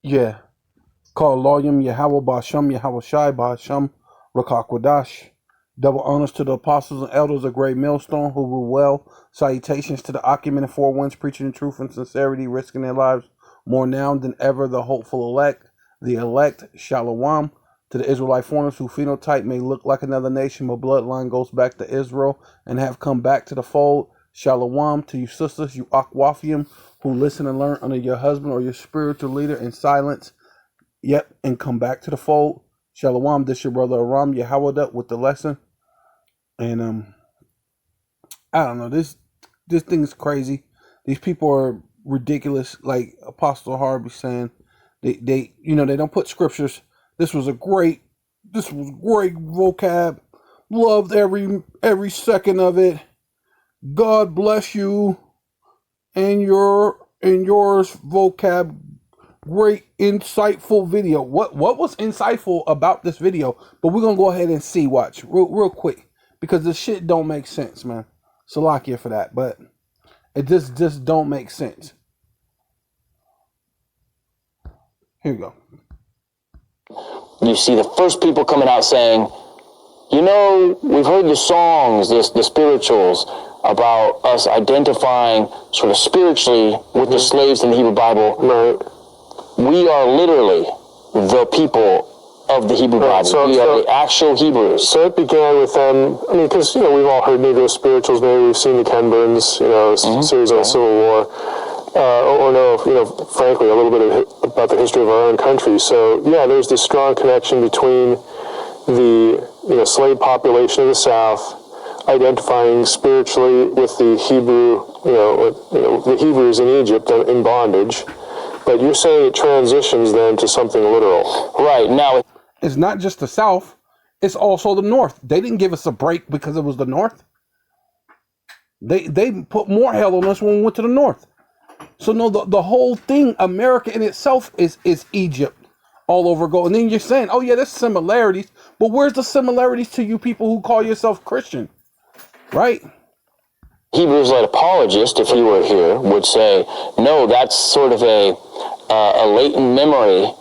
Yeah. Called Loyam Yahweh Basham Yahweh Shai Basham Rakakwadash. Double honors to the apostles and elders of Great Millstone who rule well. Salutations to the occupant and four winds preaching the truth and sincerity, risking their lives more now than ever. The hopeful elect, Shalom. To the Israelite foreigners whose phenotype may look like another nation, but bloodline goes back to Israel and have come back to the fold. Shalom to you sisters, you Akwafim, who listen and learn under your husband or your spiritual leader in silence. Yep, and come back to the fold. Shalom, this your brother Aram Yahweh with the lesson. And I don't know, this thing is crazy. These people are ridiculous, like Apostle Harvey saying. They don't put scriptures. This was great vocab. Loved every second of it. God bless you and yours vocab. Great, insightful video. What was insightful about this video? But we're gonna go ahead and see. Watch real quick because this shit don't make sense, man. Salakia for that, but it just don't make sense. Here we go. You see the first people coming out saying, we've heard the songs, the spirituals, about us identifying sort of spiritually with the slaves in the Hebrew Bible. Right. We are literally the people of the Hebrew Bible. We are the actual Hebrews. So it began with them, because, we've all heard Negro spirituals, maybe we've seen the Ken Burns, series on the Civil War, or know, frankly, a little bit about the history of our own country. So, yeah, there's this strong connection between the, slave population of the South, identifying spiritually with the Hebrew, the Hebrews in Egypt in bondage. But you're saying it transitions then to something literal. Right. Now, it's not just the South, it's also the North. They didn't give us a break because it was the North. They put more hell on us when we went to the North. So no, the whole thing, America in itself is Egypt all over go. And then you're saying, oh yeah, there's similarities. But where's the similarities to you people who call yourself Christian? Right? Hebrew Israelite apologist, if he were here, would say, no, that's sort of a latent memory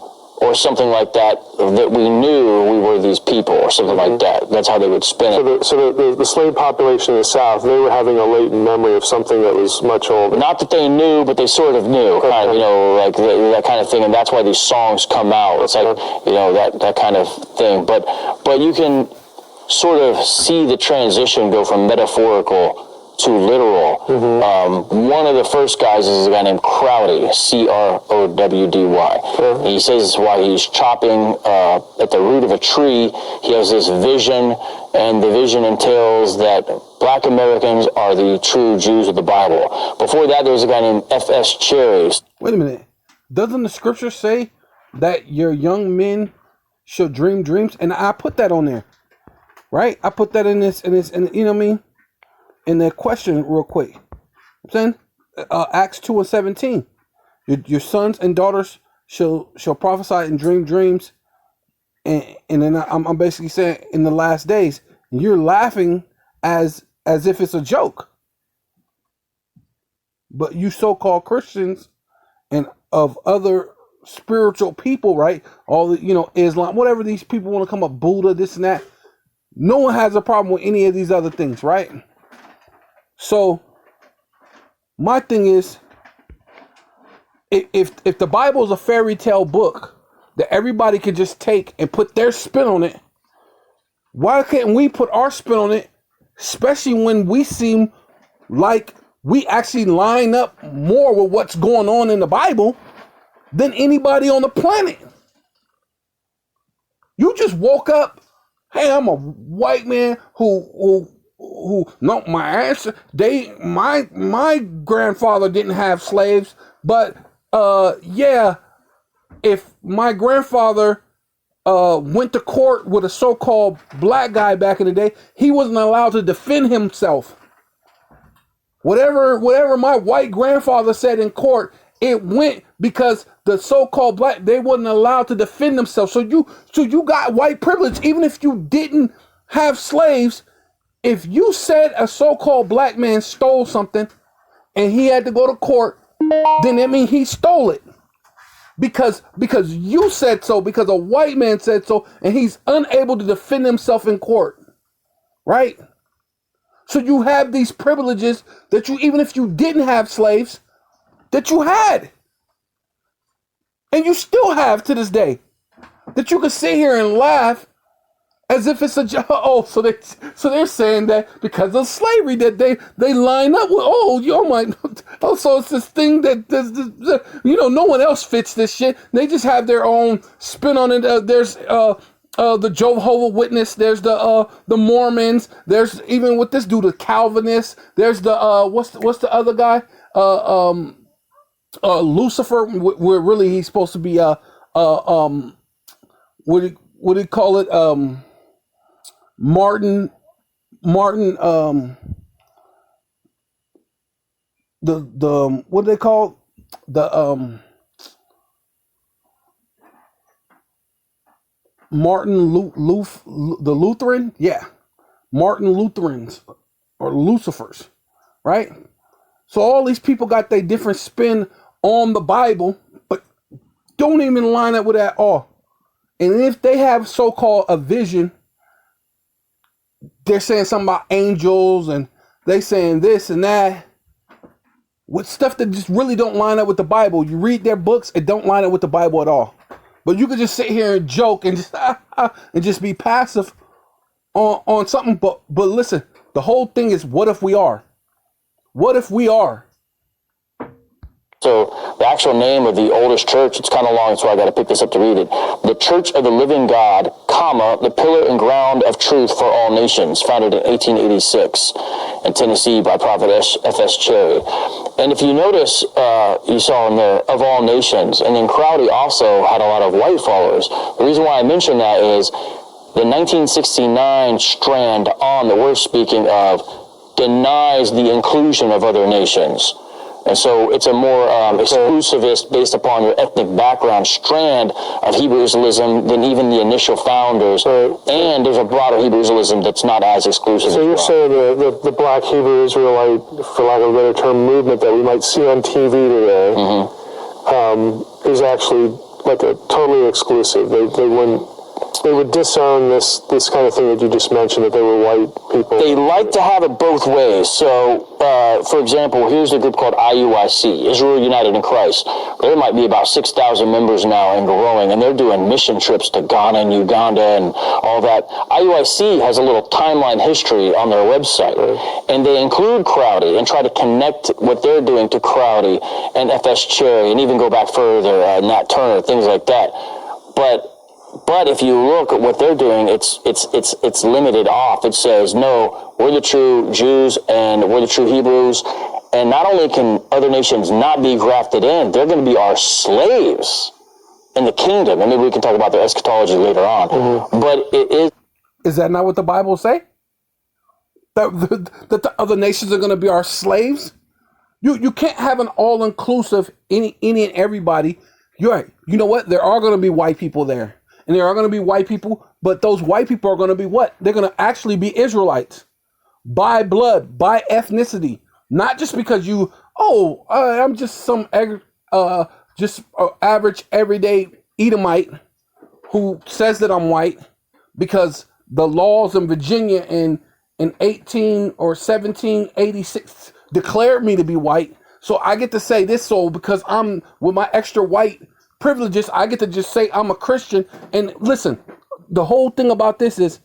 or something like that we knew we were these people or something like that. That's how they would spin it. So the slave population in the South, they were having a latent memory of something that was much older. Not that they knew, but they sort of knew, kind of, like that kind of thing, and that's why these songs come out. It's like, that kind of thing. But you can sort of see the transition go from metaphorical to literal. One of the first guys is a guy named Crowdy, Crowdy. He says while he's chopping at the root of a tree, he has this vision, and the vision entails that black Americans are the true Jews of the Bible. Before that, there was a guy named F.S. Cherry. Wait a minute. Doesn't the scripture say that your young men shall dream dreams? And I put that on there, right? I put that in this, and you know what I mean? In the question real quick. I'm saying Acts 2:17. Your sons and daughters shall prophesy and dream dreams. And then I'm basically saying in the last days, you're laughing as if it's a joke. But you so-called Christians and of other spiritual people, right? All the, Islam, whatever these people want to come up, Buddha, this and that. No one has a problem with any of these other things, right? So my thing is, if the Bible is a fairy tale book that everybody can just take and put their spin on it, why can't we put our spin on it, especially when we seem like we actually line up more with what's going on in the Bible than anybody on the planet? You just woke up, hey, I'm a white man who no, my grandfather didn't have slaves, but if my grandfather went to court with a so-called black guy back in the day, he wasn't allowed to defend himself. Whatever my white grandfather said in court, it went because the so-called black, they wasn't allowed to defend themselves. So you got white privilege, even if you didn't have slaves. If you said a so-called black man stole something and he had to go to court, then that means he stole it. because you said so, because a white man said so, and he's unable to defend himself in court, right? So you have these privileges that you, even if you didn't have slaves, that you had, and you still have to this day, that you could sit here and laugh as if it's a joke. Oh, so they're saying that because of slavery that they line up with, oh, so it's this thing that no one else fits this shit. They just have their own spin on it. There's the Jehovah's Witness. There's the Mormons. There's even with this dude, the Calvinists. There's the what's the other guy? Lucifer. Where really he's supposed to be what do you call it? Martin, the what do they call the the Lutheran? Yeah, Martin Lutherans or Lucifers, right? So all these people got their different spin on the Bible, but don't even line up with that at all. And if they have so-called a vision, they're saying something about angels and they saying this and that with stuff that just really don't line up with the Bible. You read their books, it don't line up with the Bible at all. But you could just sit here and joke and just be passive on something. But listen, the whole thing is, what if we are? What if we are? So the actual name of the oldest church, it's kind of long, so I got to pick this up to read it. The Church of the Living God, comma, the pillar and ground of truth for all nations, founded in 1886 in Tennessee by Prophet F.S. Cherry. And if you notice, you saw in there, of all nations, and then Crowdy also had a lot of white followers. The reason why I mention that is the 1969 strand on that we're speaking of denies the inclusion of other nations. And so it's a more exclusivist, based upon your ethnic background, strand of Hebrew Israelism than even the initial founders. And there's a broader Hebrew Israelism that's not as exclusive. So you're saying the black Hebrew Israelite, for lack of a better term, movement that we might see on TV today is actually like a totally exclusive. They would disown this kind of thing that you just mentioned, that they were white people. They like to have it both ways. So, for example, here's a group called IUIC, Israel United in Christ. There might be about 6,000 members now and growing, and they're doing mission trips to Ghana and Uganda and all that. IUIC has a little timeline history on their website, and they include Crowdy and try to connect what they're doing to Crowdy and F.S. Cherry, and even go back further, Nat Turner, things like that. But if you look at what they're doing, it's limited off. It says, no, we're the true Jews and we're the true Hebrews. And not only can other nations not be grafted in, they're going to be our slaves in the kingdom. And maybe we can talk about their eschatology later on. But it is. Is that not what the Bible say? That the other nations are going to be our slaves? You can't have an all-inclusive any and everybody. You're right. You know what? There are going to be white people there. And there are going to be white people, but those white people are going to be what? They're going to actually be Israelites by blood, by ethnicity, not just because I'm just some average everyday Edomite who says that I'm white because the laws in Virginia in 1786 declared me to be white. So I get to say this, so because I'm with my extra white privileges, I get to just say I'm a Christian. And listen, the whole thing about this is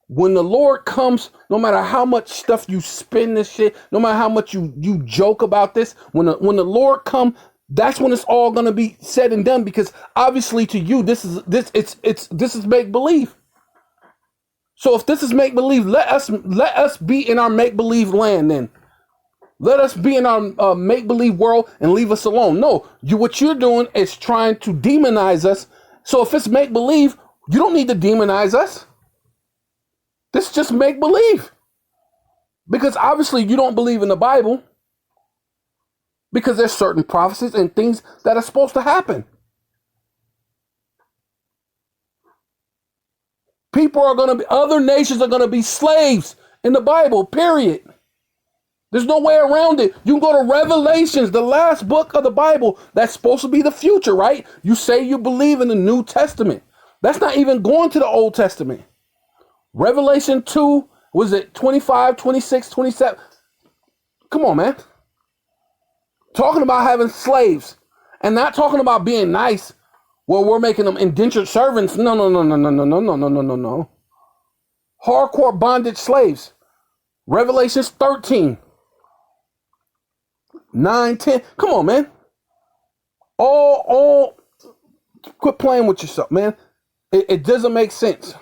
when the Lord comes, no matter how much stuff you spin this shit, no matter how much you joke about this, when the Lord come, that's when it's all going to be said and done, because obviously to you this is make believe. So if this is make believe, let us be in our make believe land then. Let us be in our make-believe world and leave us alone. No, what you're doing is trying to demonize us. So if it's make-believe, you don't need to demonize us. This is just make-believe. Because obviously you don't believe in the Bible. Because there's certain prophecies and things that are supposed to happen. Other nations are going to be slaves in the Bible, period. There's no way around it. You can go to Revelations, the last book of the Bible. That's supposed to be the future, right? You say you believe in the New Testament. That's not even going to the Old Testament. Revelation 2, was it 25, 26, 27? Come on, man. Talking about having slaves and not talking about being nice. Well, we're making them indentured servants. No. Hardcore bondage slaves. Revelations 13. 9, 10. Come on, man. All quit playing with yourself, man. It doesn't make sense.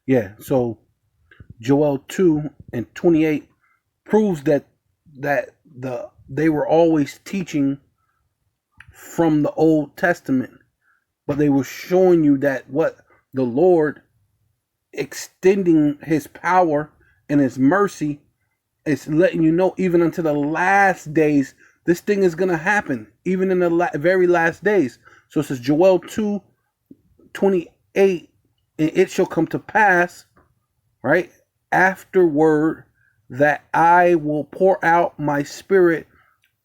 Yeah, so Joel 2 and 28 proves that they were always teaching from the Old Testament, but they were showing you that what the Lord extending his power and his mercy is letting you know, even unto the last days, this thing is going to happen, even in the very last days. So it says Joel 2:28, and it shall come to pass, right, afterward, that I will pour out my spirit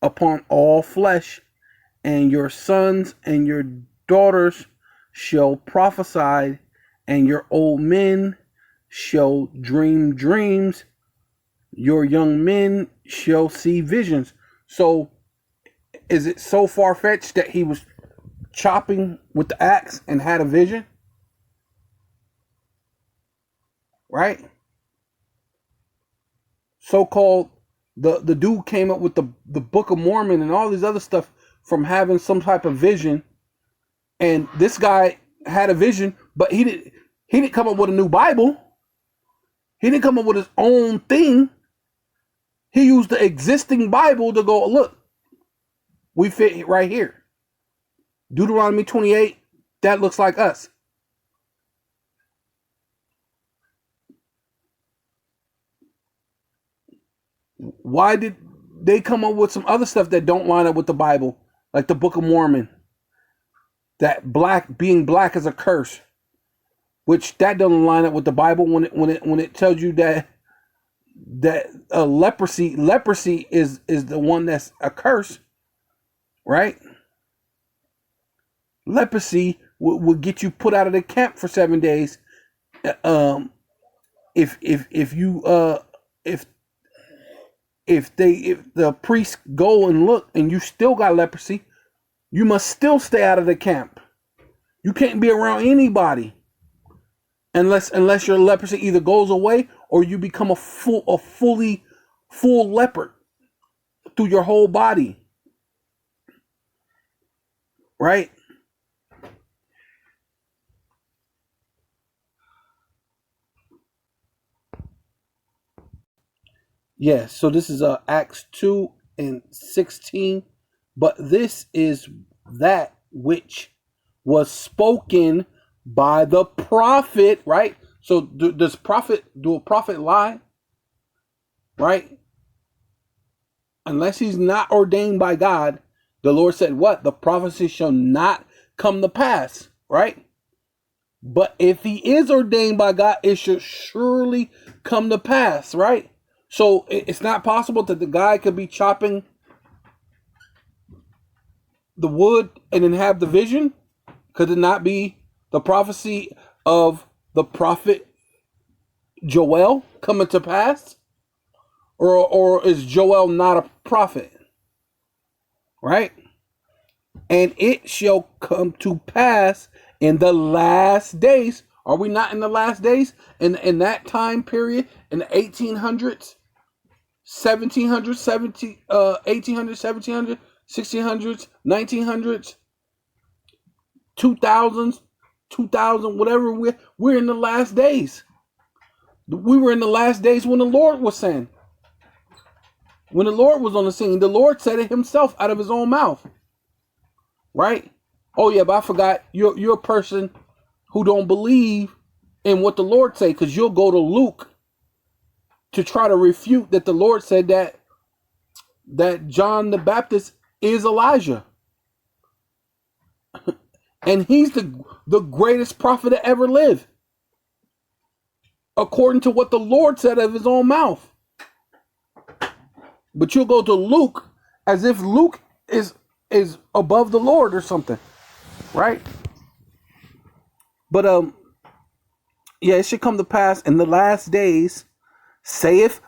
upon all flesh, and your sons and your daughters shall prophesy, and your old men shall dream dreams, your young men shall see visions. So is it so far-fetched that he was chopping with the axe and had a vision? Right? So-called, the dude came up with the Book of Mormon and all these other stuff from having some type of vision. And this guy had a vision, but he didn't come up with a new Bible. He didn't come up with his own thing. He used the existing Bible to go, look, we fit right here. Deuteronomy 28, that looks like us. Why did they come up with some other stuff that don't line up with the Bible, like the Book of Mormon? That being black is a curse, which that doesn't line up with the Bible when it tells you that leprosy is the one that's a curse, right? Leprosy would get you put out of the camp for 7 days. If the priests go and look and you still got leprosy, you must still stay out of the camp. You can't be around anybody unless your leprosy either goes away or you become a full leopard through your whole body. Right? Yeah, so this is Acts 2 and 16. But this is that which was spoken by the prophet, right? So do a prophet lie? Right? Unless he's not ordained by God, the Lord said what? The prophecy shall not come to pass, right? But if he is ordained by God, it should surely come to pass, right? So it's not possible that the guy could be chopping the wood and then have the vision. Could it not be the prophecy of the prophet Joel coming to pass? Or is Joel not a prophet? Right? And it shall come to pass in the last days. Are we not in the last days? In that time period, in the 1800s, 1700s, 1800s, 1700s, 1600s, 1900s, 2000, whatever, we're in the last days. We were in the last days when the Lord was saying. When the Lord was on the scene, the Lord said it himself out of his own mouth. Right? Oh yeah, but I forgot, you're a person who don't believe in what the Lord say, because you'll go to Luke to try to refute that the Lord said that John the Baptist is Elijah. And he's the greatest prophet to ever live. according to what the Lord said of his own mouth. But you'll go to Luke as if Luke is above the Lord or something, right? But yeah, it should come to pass in the last days, saith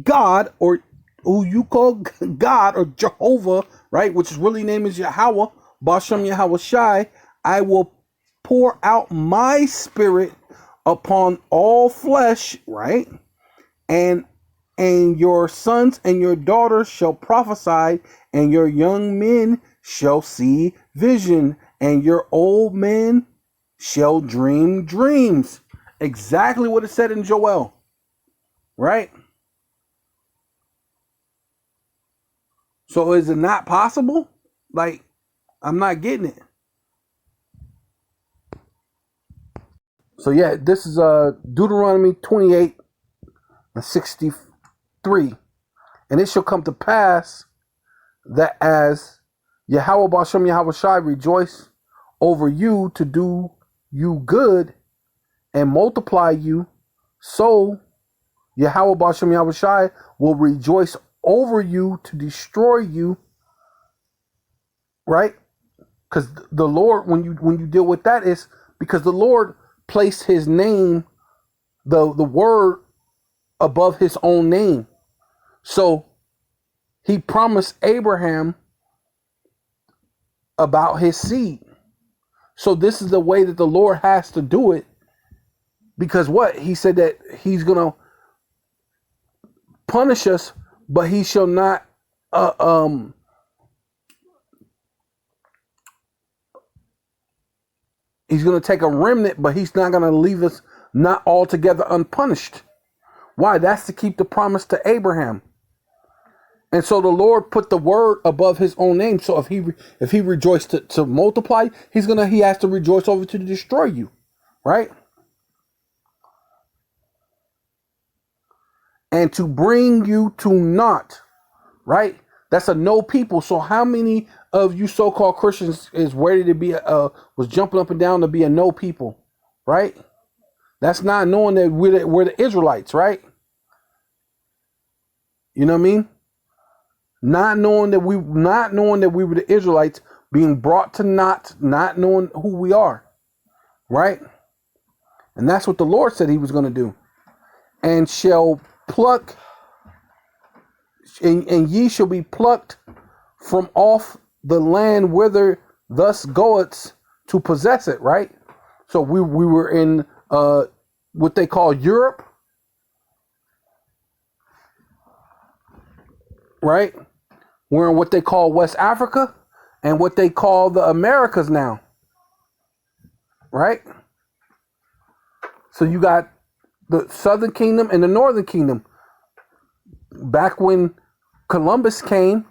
God, or who you call God or Jehovah, right? Which his really name is Yahweh, Bashem Yahweh Shai. I will pour out my spirit upon all flesh, right? And your sons and your daughters shall prophesy, and your young men shall see vision, and your old men shall dream dreams. Exactly what it said in Joel, right? So is it not possible? Like, I'm not getting it. So yeah, this is Deuteronomy 28 and 63. And it shall come to pass that as Yahweh Bashem Yahweh Shai rejoice over you to do you good and multiply you, so Yahweh Bashem Yahweh Shai will rejoice over you to destroy you, right? Because the Lord, when you deal with that, is because the Lord placed his name, the word, above his own name. So he promised Abraham about his seed. So this is the way that the Lord has to do it. Because what? He said that he's going to punish us, but he shall not he's going to take a remnant, but he's not going to leave us not altogether unpunished. Why? That's to keep the promise to Abraham. And so the Lord put the word above his own name. So if he rejoiced to multiply, he has to rejoice over to destroy you, right? And to bring you to naught, right? That's a no people. So how many of you so-called Christians is ready to be was jumping up and down to be a no people, right? That's not knowing that we're the Israelites, right? You know what I mean? Not knowing that we were the Israelites, being brought to naught, not knowing who we are, right? And that's what the Lord said he was going to do. And shall pluck, and ye shall be plucked from off the land whither thus goeth to possess it, right? So we were in what they call Europe, right? We're in what they call West Africa and what they call the Americas now, right? So you got the Southern Kingdom and the Northern Kingdom. Back when Columbus came,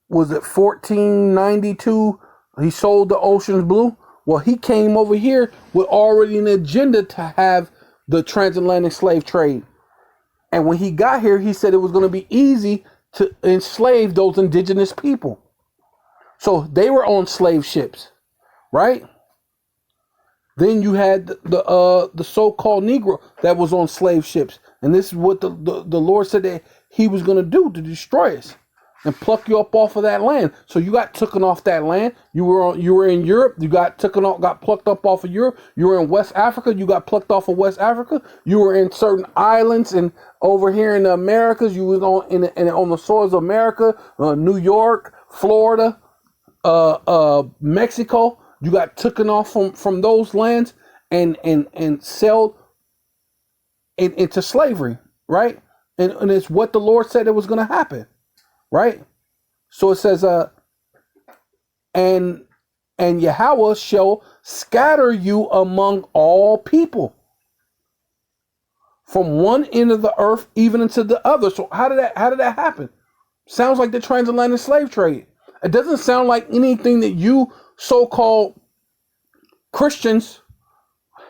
was it 1492? He sold the oceans blue. Well, he came over here with already an agenda to have the transatlantic slave trade. And when he got here, he said it was going to be easy to enslave those indigenous people. So they were on slave ships, right? Then you had the so-called Negro that was on slave ships. And this is what the Lord said that he was going to do to destroy us and pluck you up off of that land. So you got taken off that land. You were in Europe. You got plucked up off of Europe. You were in West Africa. You got plucked off of West Africa. You were in certain islands and over here in the Americas. You was on the soils of America, New York, Florida, Mexico. You got taken off from those lands and sold into slavery, right? And it's what the Lord said it was going to happen. Right? So it says, and Yahweh shall scatter you among all people from one end of the earth even into the other. So how did that happen? Sounds like the transatlantic slave trade. It doesn't sound like anything that you so-called Christians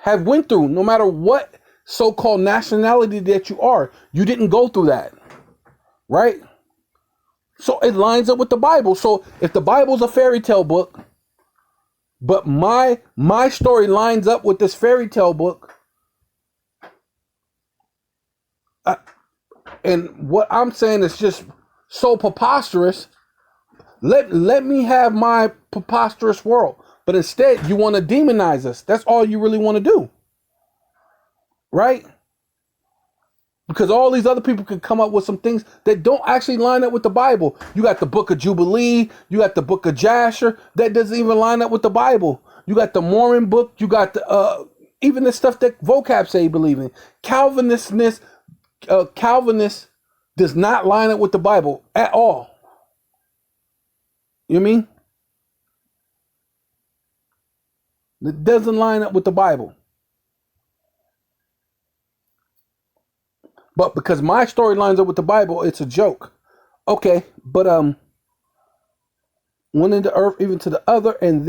have went through, no matter what so-called nationality that you are. You didn't go through that, right? So it lines up with the Bible. So if the Bible's a fairy tale book, But my story lines up with this fairy tale book. And what I'm saying is just so preposterous. Let me have my preposterous world. But instead, you want to demonize us. That's all you really want to do. Right? Because all these other people could come up with some things that don't actually line up with the Bible. You got the book of Jubilee. You got the book of Jasher. That doesn't even line up with the Bible. You got the Mormon book. You got the even the stuff that vocab say believe in. Calvinist does not line up with the Bible at all. You know what I mean? It doesn't line up with the Bible. But because my story lines up with the Bible, it's a joke. Okay, but one in the earth, even to the other, and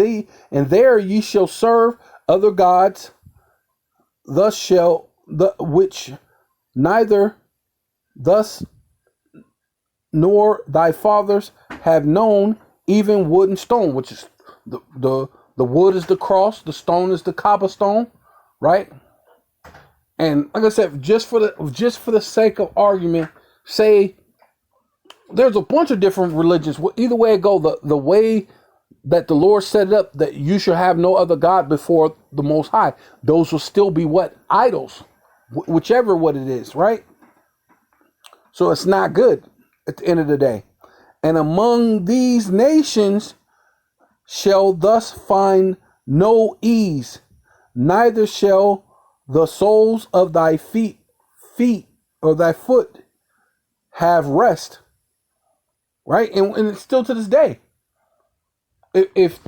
there ye shall serve other gods, thus shall the which neither thus nor thy fathers have known, even wood and stone, which is the wood is the cross, the stone is the cobblestone, right? And like I said, just for the sake of argument, say there's a bunch of different religions. Either way it go, the way that the Lord set it up, that you should have no other God before the Most High, those will still be what? Idols, whichever what it is, right? So it's not good at the end of the day. And among these nations shall thus find no ease, neither shall the soles of thy feet or thy foot have rest. Right? And it's still to this day. If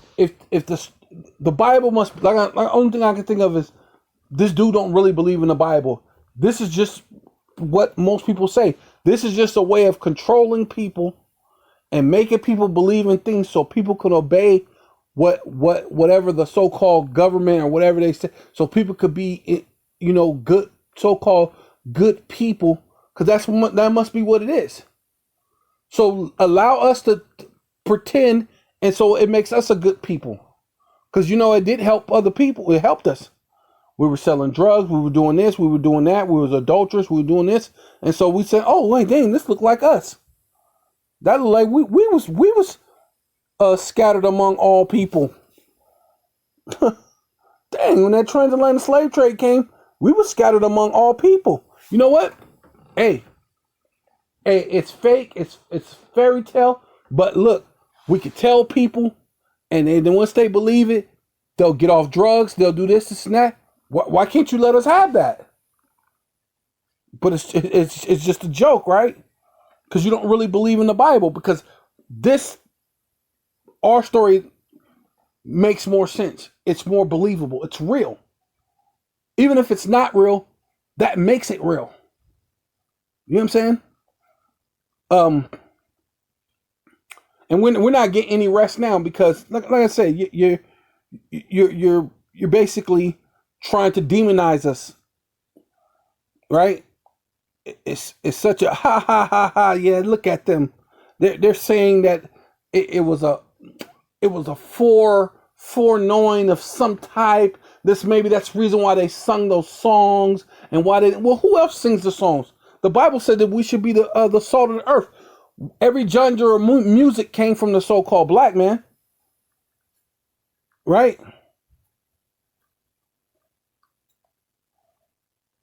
the Bible must, like the only thing I can think of is this dude don't really believe in the Bible. This is just what most people say. This is just a way of controlling people and making people believe in things so people can obey whatever the so-called government or whatever they say, so people could be, good, so-called good people, because that must be what it is. So allow us to pretend, and so it makes us a good people, because it did help other people. It helped us. We were selling drugs, we were doing this, we were doing that, we was adulterers, we were doing this, and so we said, oh wait, dang, this looked like us. That looked like we was scattered among all people. Dang, when that transatlantic slave trade came, we were scattered among all people. You know what? Hey, it's fake, it's fairy tale, but look, we could tell people, and then once they believe it, they'll get off drugs, they'll do this and that. Why can't you let us have that? But it's just a joke, right? Because you don't really believe in the Bible, because our story makes more sense. It's more believable. It's real. Even if it's not real, that makes it real. You know what I'm saying? And we're not getting any rest now because, like I said, you're basically trying to demonize us, right? It's such a ha ha ha ha. Yeah, look at them. They're saying that it was a foreknowing of some type. Maybe that's the reason why they sung those songs and why they. Well, who else sings the songs? The Bible said that we should be the salt of the earth. Every genre of music came from the so-called black man, right?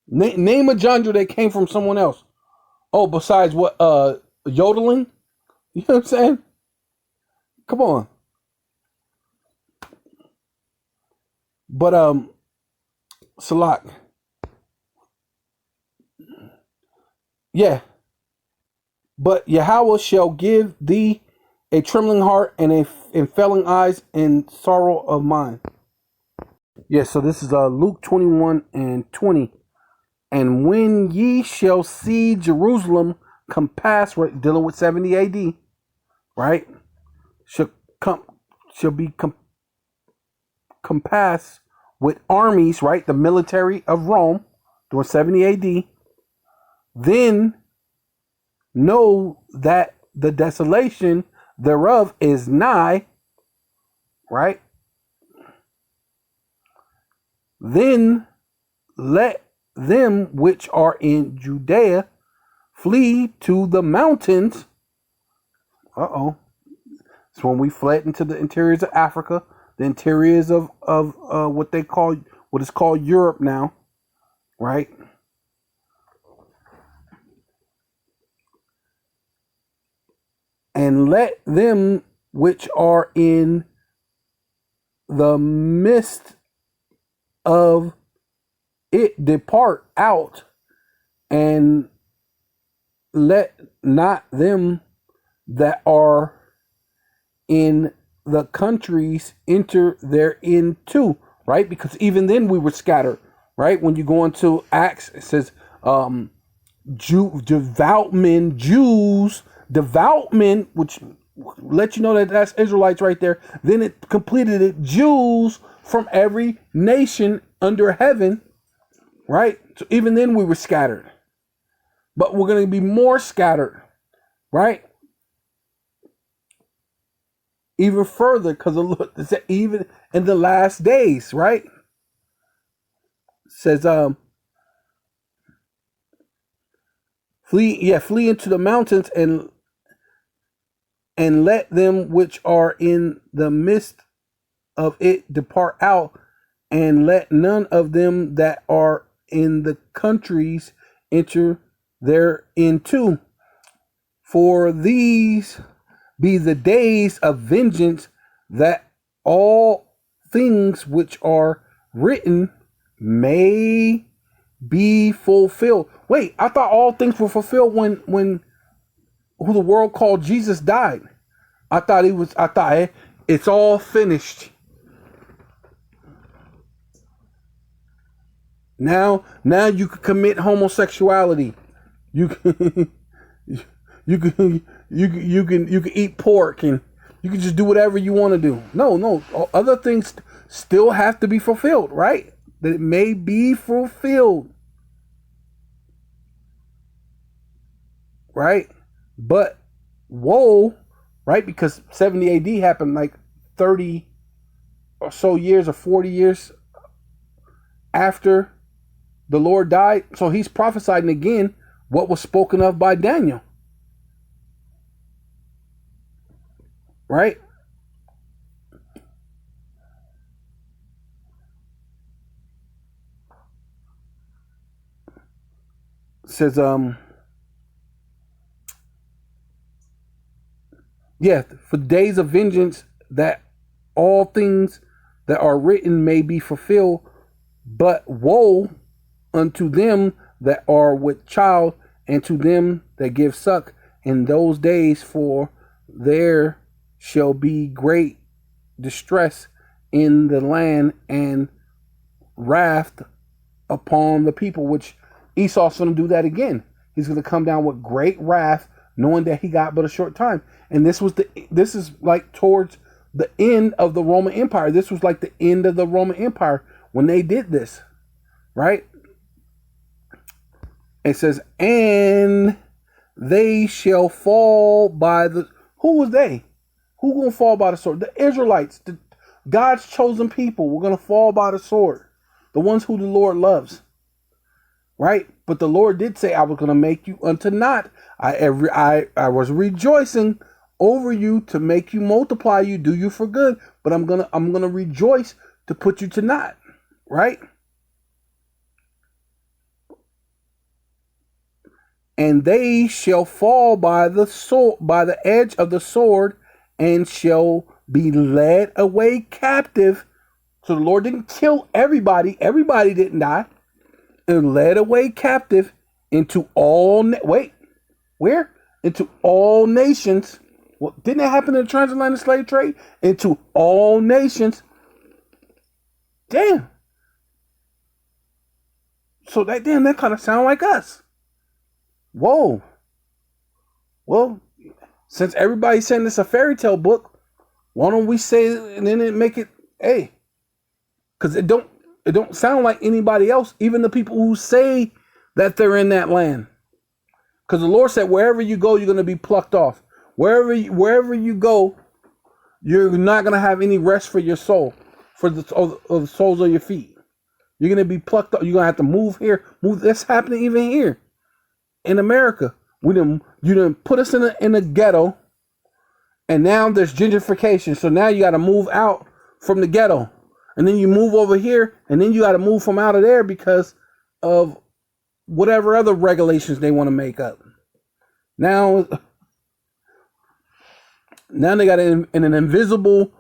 Name a genre that came from someone else. Oh, besides what? Yodeling? You know what I'm saying? Come on. But Salak. Yeah. But Yahweh shall give thee a trembling heart and failing eyes and sorrow of mind. Yeah, so this is Luke 21:20. And when ye shall see Jerusalem compassed, right, dealing with 70 AD, right? Shall be compassed with armies, right? The military of Rome during 70 AD. Then know that the desolation thereof is nigh, right? Then let them which are in Judea flee to the mountains. It's when we fled into the interiors of Africa, the interiors of what is called Europe now, right? And let them which are in the midst of it depart out, and let not them that are in the countries enter therein too, right? Because even then we were scattered, right? When you go into Acts, it says devout men, Jews, devout men, which let you know that that's Israelites right there. Then it completed it, Jews from every nation under heaven, right? So even then we were scattered, but we're going to be more scattered, right? Even further, because look, even in the last days, right? It says flee into the mountains, and let them which are in the midst of it depart out, and let none of them that are in the countries enter thereinto. For these be the days of vengeance, that all things which are written may be fulfilled. Wait, I thought all things were fulfilled when who the world called Jesus died. I thought it's all finished. Now you can commit homosexuality. You can you can eat pork, and you can just do whatever you want to do. No, other things still have to be fulfilled, right? That it may be fulfilled, right? But woe, right? Because 70 AD happened like 30 or so years or 40 years after the Lord died. So he's prophesying again what was spoken of by Daniel. Right? It says, for days of vengeance, that all things that are written may be fulfilled, but woe unto them that are with child, and to them that give suck in those days, for there shall be great distress in the land, and wrath upon the people. Which Esau's going to do that again. He's going to come down with great wrath, knowing that he got but a short time. And this is like towards the end of the Roman Empire. This was like the end of the Roman Empire when they did this, right? It says, and they shall fall by the... Who was they? Who gonna fall by the sword? The Israelites, God's chosen people. We're gonna fall by the sword. The ones who the Lord loves, right? But the Lord did say, I was gonna make you unto naught. I was rejoicing over you to make you, multiply you, do you for good. But I'm gonna rejoice to put you to naught, right? And they shall fall by the sword, by the edge of the sword, and shall be led away captive. So the Lord didn't kill everybody. Everybody didn't die. And led away captive into all... where? Into all nations. Well, didn't that happen in the transatlantic slave trade? Into all nations. Damn. So that kind of sound like us. Whoa. Well, since everybody's saying it's a fairy tale book, why don't we say it and then make it A? Because it don't sound like anybody else, even the people who say that they're in that land. Because the Lord said, wherever you go, you're going to be plucked off. Wherever you go, you're not going to have any rest for your soul, for the soles of your feet. You're going to be plucked up. You're going to have to move here. Move. That's happening even here in America. You didn't put us in a ghetto, and now there's gentrification. So now you got to move out from the ghetto, and then you move over here, and then you got to move from out of there because of whatever other regulations they want to make up. Now they got an invisible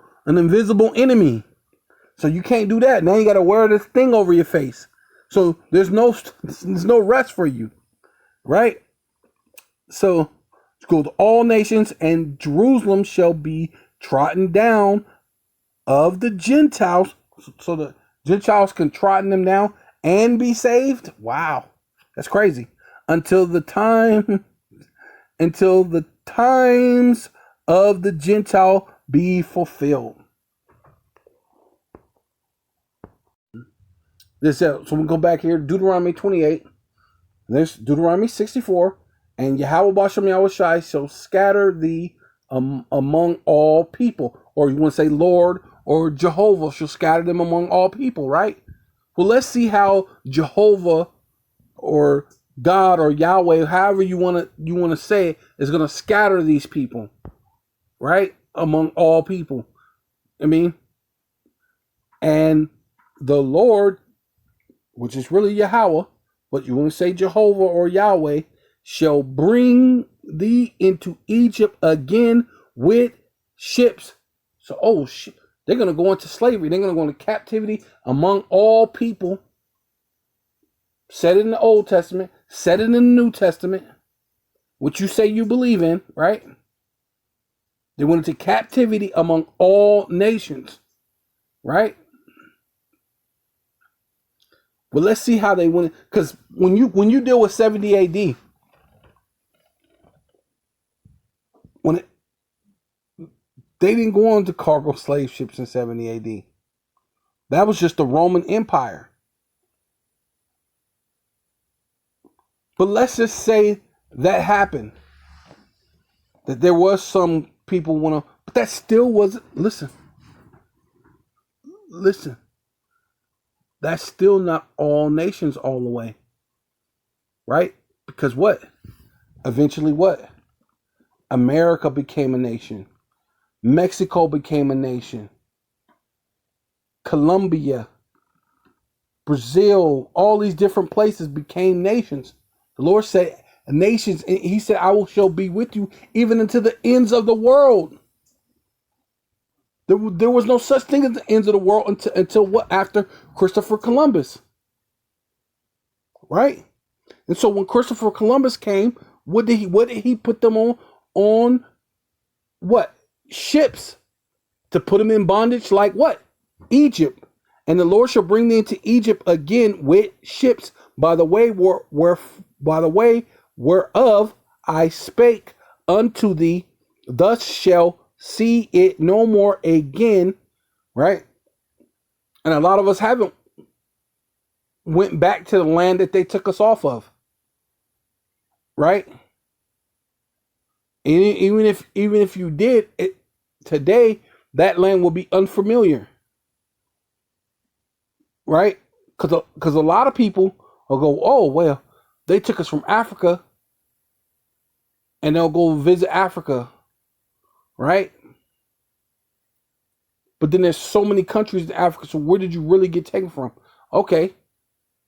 enemy. So you can't do that. Now you got to wear this thing over your face. So there's no rest for you, right? So it's called all nations, and Jerusalem shall be trodden down of the Gentiles. So the Gentiles can trodden them down and be saved. Wow, that's crazy. Until the times of the Gentile be fulfilled. So we go back here, Deuteronomy 28. There's Deuteronomy 64. And Yahweh Bashem Yahweh Shai shall scatter thee among all people. Or you want to say Lord or Jehovah shall scatter them among all people, right? Well, let's see how Jehovah or God or Yahweh, however you want to say it, is going to scatter these people, right? Among all people. I mean, and the Lord, which is really Yahweh, but you want to say Jehovah or Yahweh, shall bring thee into Egypt again with ships. So, they're going to go into slavery. They're going to go into captivity among all people. Said it in the Old Testament, said it in the New Testament, which you say you believe in, right? They went into captivity among all nations, right? Well, let's see how they went. Because when you deal with 70 AD, they didn't go on to cargo slave ships in 70 AD. That was just the Roman Empire. But let's just say that happened. That there was some people but that still wasn't, listen. That's still not all nations all the way. Right? Because what? Eventually what? America became a nation. Mexico became a nation. Colombia, Brazil, all these different places became nations. The Lord said, nations, and he said, shall be with you even unto the ends of the world. There was no such thing as the ends of the world until what? After Christopher Columbus. Right? And so when Christopher Columbus came, what did he put them on? On what? Ships. To put them in bondage like what? Egypt. And the Lord shall bring thee into Egypt again with ships by the way whereof I spake unto thee, thus shall see it no more again, right? And a lot of us haven't went back to the land that they took us off of, right? And even if you did it today, that land will be unfamiliar, right? Because a lot of people will go, oh well, they took us from Africa, and they'll go visit Africa, right? But then there's so many countries in Africa, so where did you really get taken from? Okay,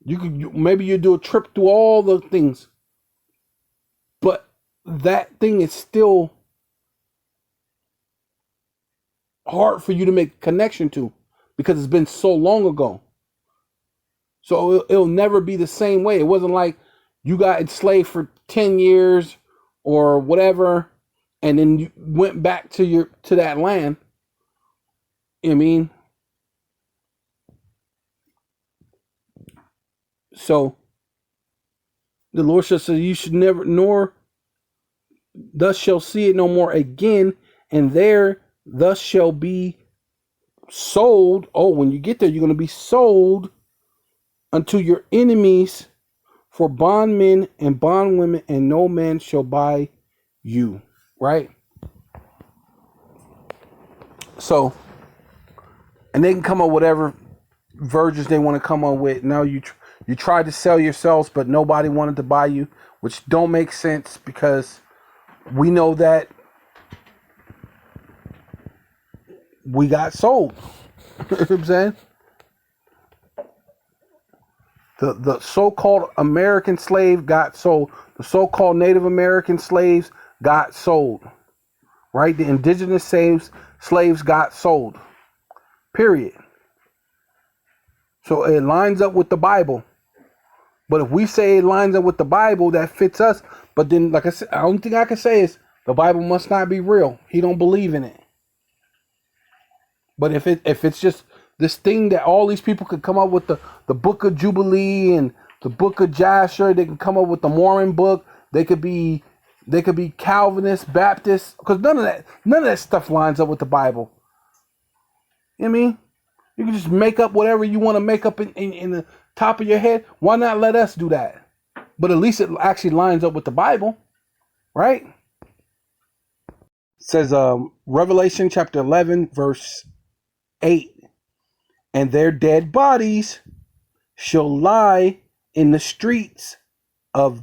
maybe you do a trip through all the things, but that thing is still hard for you to make a connection to because it's been so long ago. So it'll never be the same way. It wasn't like you got enslaved for 10 years or whatever, and then you went back to that land. You know what I mean? So the Lord shall say, you should never, nor thus shall see it no more again, and there thus shall be sold. Oh, when you get there, you're going to be sold unto your enemies for bondmen and bondwomen, and no man shall buy you. Right? So, and they can come up with whatever versions they want to come up with. Now you tried to sell yourselves, but nobody wanted to buy you, which don't make sense because we know that we got sold. You know what I'm saying? The so-called American slave got sold. The so-called Native American slaves got sold. Right? The indigenous slaves got sold. Period. So it lines up with the Bible. But if we say it lines up with the Bible, that fits us. But then, like I said, the only thing I can say is the Bible must not be real. He don't believe in it. But if it's just this thing that all these people could come up with, the Book of Jubilee and the Book of Jasher, they can come up with the Mormon book. They could be Calvinist, Baptist, because none of that stuff lines up with the Bible. You know what I mean? You can just make up whatever you want to make up in the top of your head. Why not let us do that? But at least it actually lines up with the Bible, right? It says Revelation chapter 11, verse 8. And their dead bodies shall lie in the streets of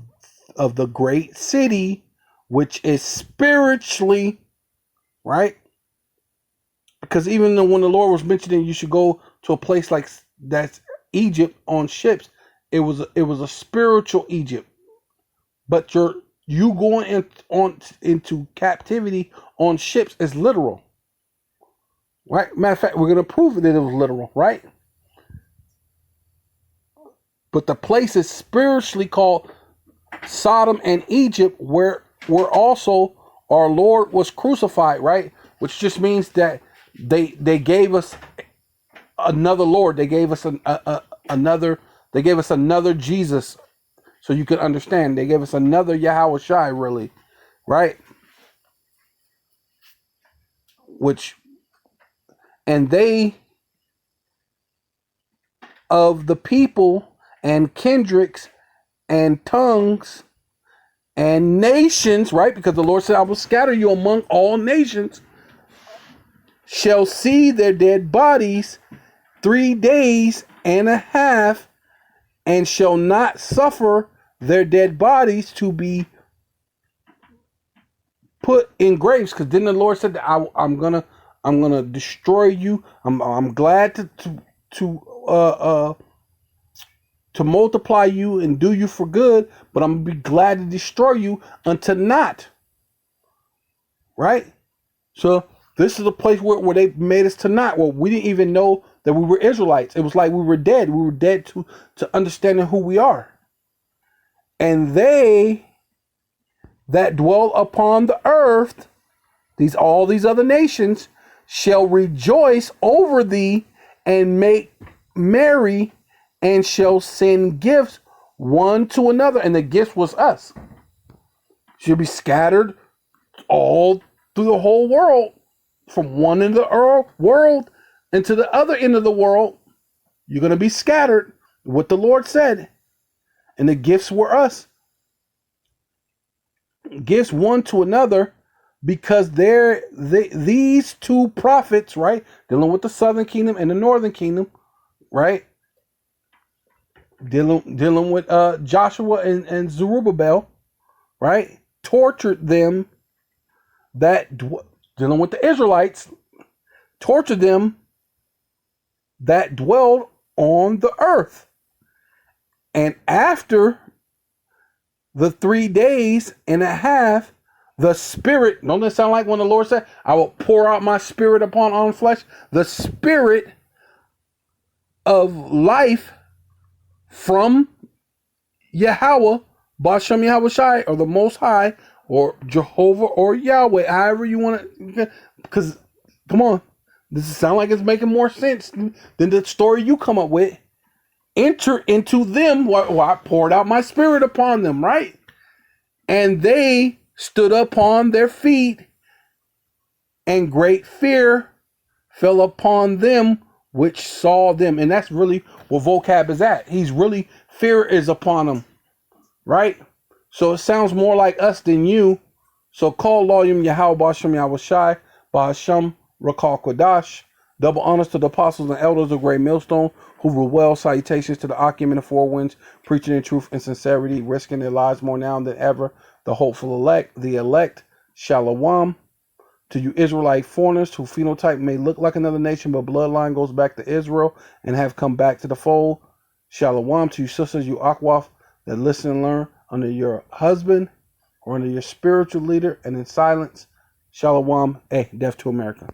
the great city, which is spiritually, right? Because even when the Lord was mentioning you should go to a place like that's Egypt on ships, it was a spiritual Egypt. But you going into captivity on ships is literal. Right? Matter of fact, we're going to prove that it was literal, right? But the place is spiritually called Sodom and Egypt, where also our Lord was crucified, right? Which just means that they gave us another Lord. They gave us another Jesus, so you can understand. They gave us another Yahweh Shai, really, right? And they of the people and kindreds and tongues and nations, right? Because the Lord said, I will scatter you among all nations, shall see their dead bodies 3 days and a half, and shall not suffer their dead bodies to be put in graves. Because then the Lord said that I'm gonna destroy you. I'm glad to multiply you and do you for good, but I'm gonna be glad to destroy you unto naught. Right? So this is a place where they made us to naught. Well, we didn't even know that we were Israelites. It was like we were dead. We were dead to understanding who we are. And they that dwell upon the earth, all these other nations, shall rejoice over thee and make merry, and shall send gifts one to another. And the gift was us. She'll be scattered all through the whole world, from one end of the world into the other end of the world. You're going to be scattered, what the Lord said. And the gifts were us. Gifts one to another, because these two prophets, right, dealing with the southern kingdom and the northern kingdom, right, dealing with Joshua and Zerubbabel, right, tortured them, dealing with the Israelites, tortured them that dwelled on the earth. And after the 3 days and a half, the Spirit, don't that sound like when the Lord said, I will pour out my Spirit upon all flesh? The Spirit of life from Yahweh, Bashem Yahweh Shai, or the Most High, or Jehovah, or Yahweh, however you want to, because, come on, this sounds like it's making more sense than the story you come up with. Enter into them while I poured out my Spirit upon them, right? And they stood upon their feet, and great fear fell upon them which saw them. And that's really what vocab is at. Fear is upon them, right? So it sounds more like us than you. So call Loyum Yahweh Bashem Yahweh Shai, Bashem Rakal Kodash, Double honors to the apostles and elders of Great Millstone who rule well. Salutations to the Akim and the Four Winds, preaching in truth and sincerity, risking their lives more now than ever. The hopeful elect, the elect, Shalom. To you Israelite foreigners whose phenotype may look like another nation, but bloodline goes back to Israel and have come back to the fold. Shalom. To you sisters, you Akwaf, that listen and learn under your husband or under your spiritual leader and in silence. Shalom. Death to America.